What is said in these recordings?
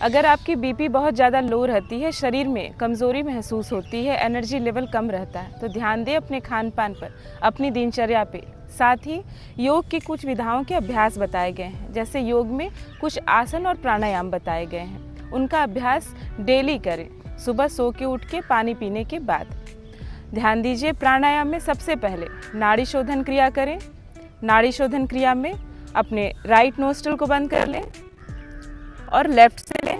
अगर आपकी बीपी बहुत ज़्यादा लो रहती है, शरीर में कमज़ोरी महसूस होती है, एनर्जी लेवल कम रहता है, तो ध्यान दें अपने खान पान पर, अपनी दिनचर्या पे। साथ ही योग की कुछ विधाओं के अभ्यास बताए गए हैं, जैसे योग में कुछ आसन और प्राणायाम बताए गए हैं, उनका अभ्यास डेली करें, सुबह सो के उठ के पानी पीने के बाद। ध्यान दीजिए, प्राणायाम में सबसे पहले नाड़ी शोधन क्रिया करें। नाड़ी शोधन क्रिया में अपने राइट नोस्ट्रल को बंद कर लें और लेफ्ट से लें।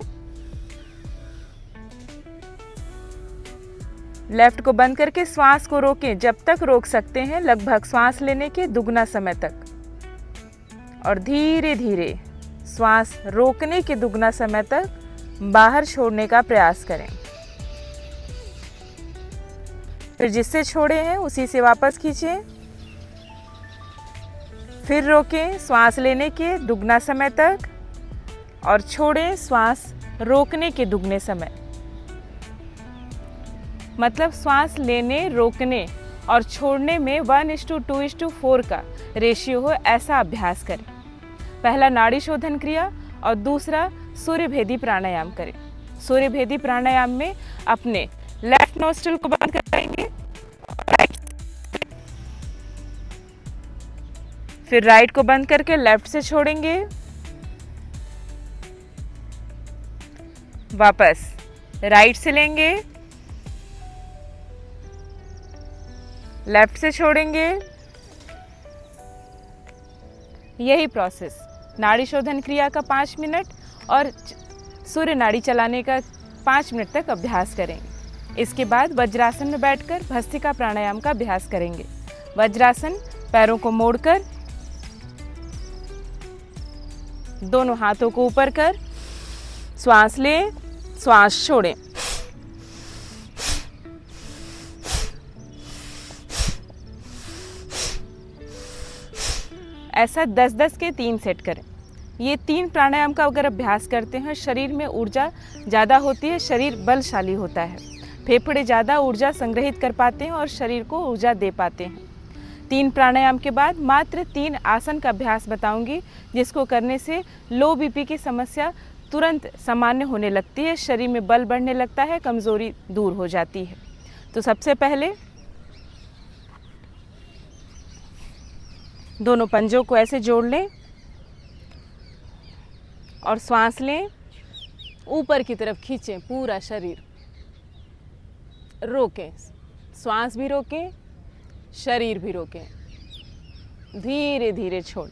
लेफ्ट को बंद करके श्वास को रोकें, जब तक रोक सकते हैं, लगभग श्वास लेने के दुगना समय तक, और धीरे धीरे श्वास रोकने के दुगना समय तक बाहर छोड़ने का प्रयास करें। फिर जिससे छोड़े हैं उसी से वापस खींचें। फिर रोकें श्वास लेने के दुगना समय तक और छोड़ें श्वास रोकने के दुगने समय। मतलब श्वास लेने, रोकने और छोड़ने में 1:2:4 का रेशियो हो, ऐसा अभ्यास करें। पहला नाड़ी शोधन क्रिया और दूसरा सूर्यभेदी प्राणायाम करें। सूर्यभेदी प्राणायाम में अपने लेफ्ट नोस्ट्रल को बंद करेंगे, फिर राइट को बंद करके लेफ्ट से छोड़ेंगे, वापस राइट से लेंगे, लेफ्ट से छोड़ेंगे। यही प्रोसेस नाड़ी शोधन क्रिया का 5 मिनट और सूर्य नाड़ी चलाने का 5 मिनट तक अभ्यास करेंगे। इसके बाद वज्रासन में बैठकर भस्त्रिका प्राणायाम का अभ्यास करेंगे। वज्रासन, पैरों को मोड़कर दोनों हाथों को ऊपर कर श्वास लें, श्वास छोड़ें। ऐसा 10-10 के 3 सेट करें। ये 3 प्राणायाम का अगर अभ्यास करते हैं, शरीर में ऊर्जा ज़्यादा होती है, शरीर बलशाली होता है, फेफड़े ज़्यादा ऊर्जा संग्रहित कर पाते हैं और शरीर को ऊर्जा दे पाते हैं। 3 प्राणायाम के बाद मात्र 3 आसन का अभ्यास बताऊंगी, जिसको करने से लो बीपी की समस्या तुरंत सामान्य होने लगती है, शरीर में बल बढ़ने लगता है, कमज़ोरी दूर हो जाती है। तो सबसे पहले दोनों पंजों को ऐसे जोड़ लें और श्वास लें, ऊपर की तरफ खींचें पूरा शरीर, रोकें, श्वास भी रोकें, शरीर भी रोकें, धीरे धीरे छोड़।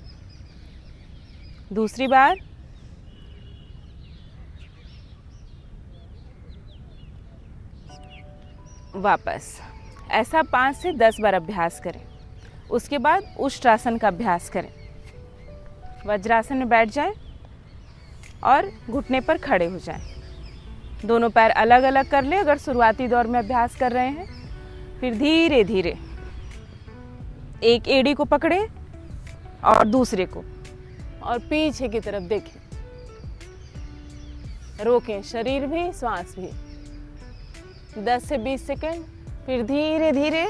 दूसरी बार, वापस। ऐसा 5 से 10 बार अभ्यास करें। उसके बाद उष्ट्रासन का अभ्यास करें। वज्रासन में बैठ जाएं और घुटने पर खड़े हो जाएं। दोनों पैर अलग अलग कर लें अगर शुरुआती दौर में अभ्यास कर रहे हैं। फिर धीरे धीरे एक एड़ी को पकड़ें और दूसरे को, और पीछे की तरफ देखें, रोकें शरीर भी, श्वास भी, 10 से 20 सेकंड। फिर धीरे धीरे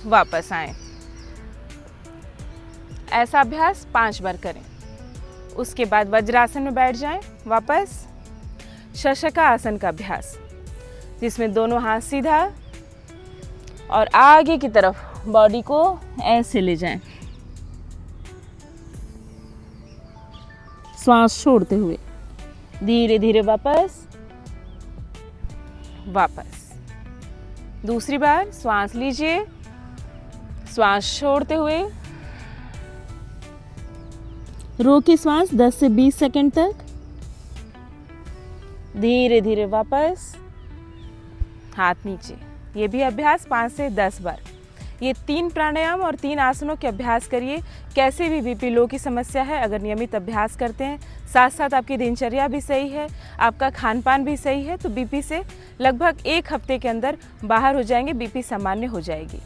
वापस आएं। ऐसा अभ्यास 5 बार करें। उसके बाद वज्रासन में बैठ जाएं, वापस शशका आसन का अभ्यास, जिसमें दोनों हाथ सीधा और आगे की तरफ बॉडी को ऐसे ले जाएं, श्वास छोड़ते हुए धीरे धीरे वापस। दूसरी बार श्वास लीजिए, श्वास छोड़ते हुए रोके श्वास 10 से 20 सेकंड तक, धीरे धीरे वापस, हाथ नीचे। ये भी अभ्यास 5 से 10 बार। ये 3 प्राणायाम और 3 आसनों के अभ्यास करिए। कैसे भी बीपी लो की समस्या है, अगर नियमित अभ्यास करते हैं, साथ साथ आपकी दिनचर्या भी सही है, आपका खान पान भी सही है, तो बीपी से लगभग 1 हफ्ते के अंदर बाहर हो जाएंगे, बीपी सामान्य हो जाएगी।